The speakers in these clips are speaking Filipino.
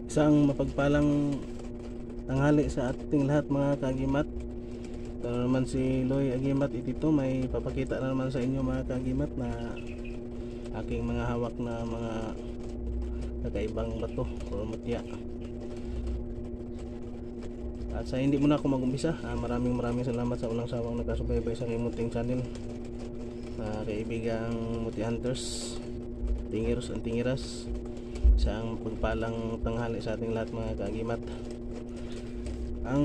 Isang mapagpalang tanghali sa ating lahat mga kagimat. Ito na naman si Loy Agimat Itito, may papakita na naman sa inyo mga kagimat na aking mga hawak na mga kakaibang bato o mutya. At sa hindi muna ako mag-umpisa, maraming salamat sa walang sawang nakasubaybay sa aking munting channel, kaibigang Muti Hunters, Tingers and Tingiras. Isang pagpalang tanghali sa ating lahat mga kagimat. Ang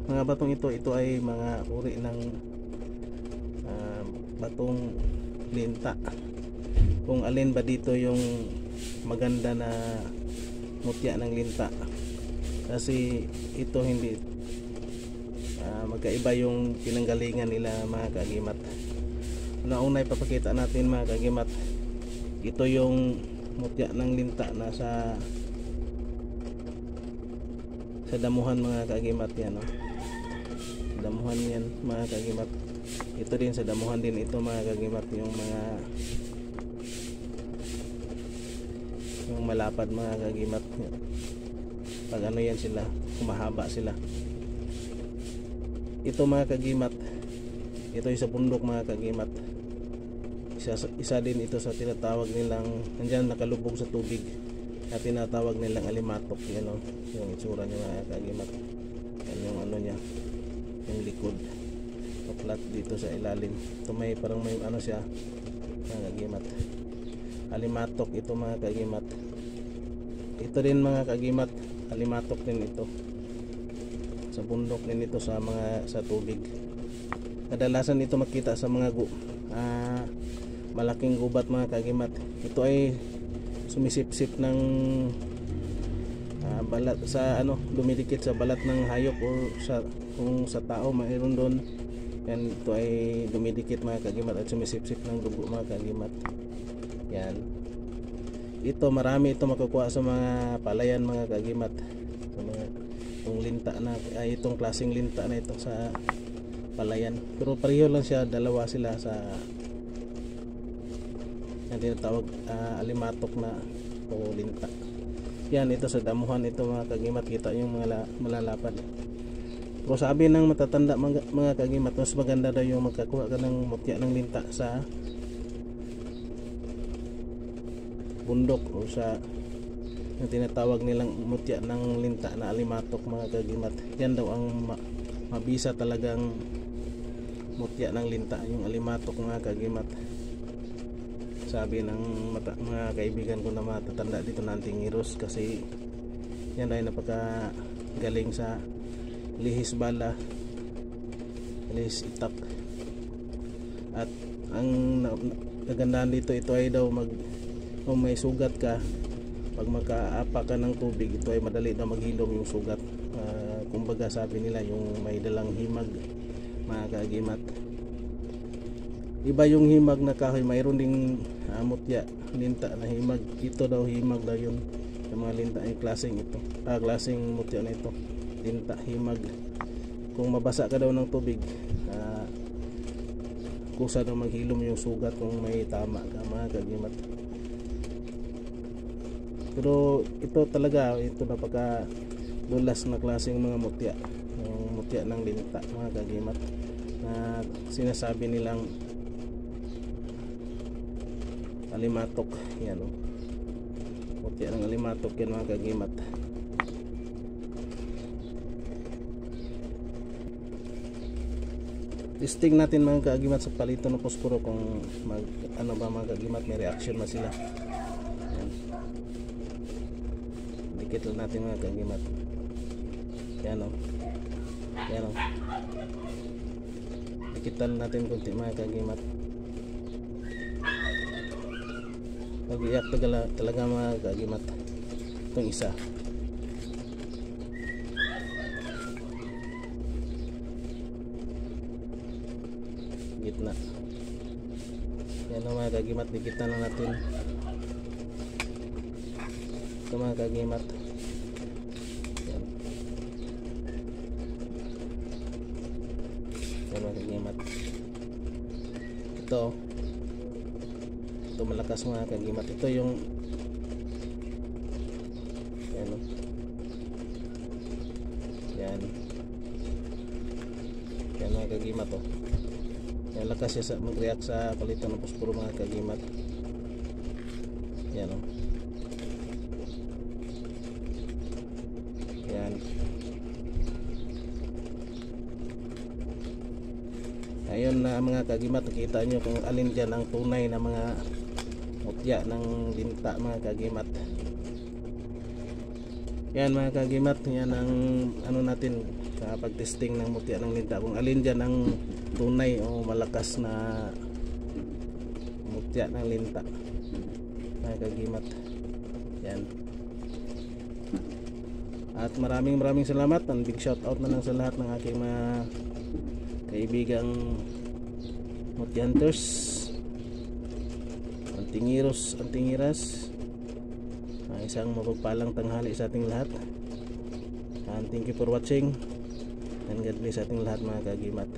mga batong ito ay mga uri ng batong linta. Kung alin ba dito yung maganda na mutya ng linta, kasi ito hindi magkaiba yung pinanggalingan nila mga kagimat. Una ipapakita natin mga kagimat, ito yung mutya ng linta na sa damuhan mga kagimat. Yan, no? Damuhan yan mga kagimat. Ito din sa damuhan din ito mga kagimat, yung malapad mga kagimat. Pag ano yan sila, kumahaba sila. Ito mga kagimat, ito yung sa bundok mga kagimat. Isa din ito sa tinatawag nilang, nandyan nakalubog sa tubig, na tinatawag nilang alimatok. Yan, o, yung itsura niya mga kagimat. Yan yung ano niya, yung likod, flat dito sa ilalim. Ito may parang may ano siya mga kagimat, alimatok ito mga kagimat. Ito din mga kagimat, alimatok din ito, sa bundok din ito, sa tubig. Kadalasan ito makita sa mga malaking gubat mga kagimat. Ito ay sumisipsip ng balat sa dumidikit sa balat ng hayop, o kung sa tao mayroon doon. Yan, ito ay dumidikit mga kagimat at sumisipsip ng dugo mga kagimat. Yan, ito marami ito makukuha sa mga palayan mga kagimat, sa mga itong linta na itong klaseng linta na ito sa palayan. Pero pareho lang siya, dalawa sila sa yung tinatawag alimatok na o linta. Yan, ito sa damuhan ito mga kagimat, kita yung mga malalapad. Pero sabi ng matatanda mga kagimat, mas maganda daw yung magkakuha ka ng mutya ng linta sa bundok, o sa yung tinatawag nilang mutya ng linta na alimatok mga kagimat. Yan daw ang mabisa talagang mutya ng linta, yung alimatok mga kagimat. Sabi ng mga kaibigan ko na matatanda dito ng Tingiros, kasi yan ay napakagaling sa lihis bala, lihis itak. At ang kagandahan dito, ito ay daw kung may sugat ka, pag makaapa ka ng tubig, ito ay madali na maghilom yung sugat. Kumbaga sabi nila yung may dalang himag mga kagimat. Iba yung himag na kahoy, mayroon ding mutya linta na himag. Ito daw himag daw yun, yung mga linta ay klaseng ito, klaseng mutya na ito, linta himag. Kung mabasa ka daw ng tubig, kusa daw maghilom yung sugat kung may tama ka mga kagimat. Pero ito talaga, ito napaka dulas na klaseng mga mutya, yung mutya ng linta mga kagimat, na sinasabi nilang alimatok. Yan, o, mutya ng alimatok yan mga kagimat. Testing natin mga kagimat sa palito ng posporo kung mga kagimat, may reaction na sila. Yan, dikit lang natin mga kagimat. Yan, o, yan, o, dikitan natin kunti mga kagimat. Pag-iyak talaga mga kagimat itong isa. Gitna. Yan o mga kagimat, dikitan lang natin ito mga kagimat. Yan, yan mga kagimat. Ito malakas mga kagimat. Ito yung kagimat oh. Yan, lakas siya mag-react sa palitan ng posporo mga kagimat. Yan oh. Yan. Ayun na mga kagimat, nakita nyo kung alin dyan ang tunay na mga mutya ng linta mga kagimat. Yan mga kagimat, yan ang ano natin sa pagtesting ng mutya ng linta, kung alin dyan ang tunay o malakas na mutya ng linta mga kagimat. Yan. At maraming salamat, and big shout out na lang sa lahat ng aking mga kaibigang mutya hunters, antingiros, antingiras. Isang mapagpalang tanghali sa ating lahat, and thank you for watching, and God bless sa ating lahat mga kagimat.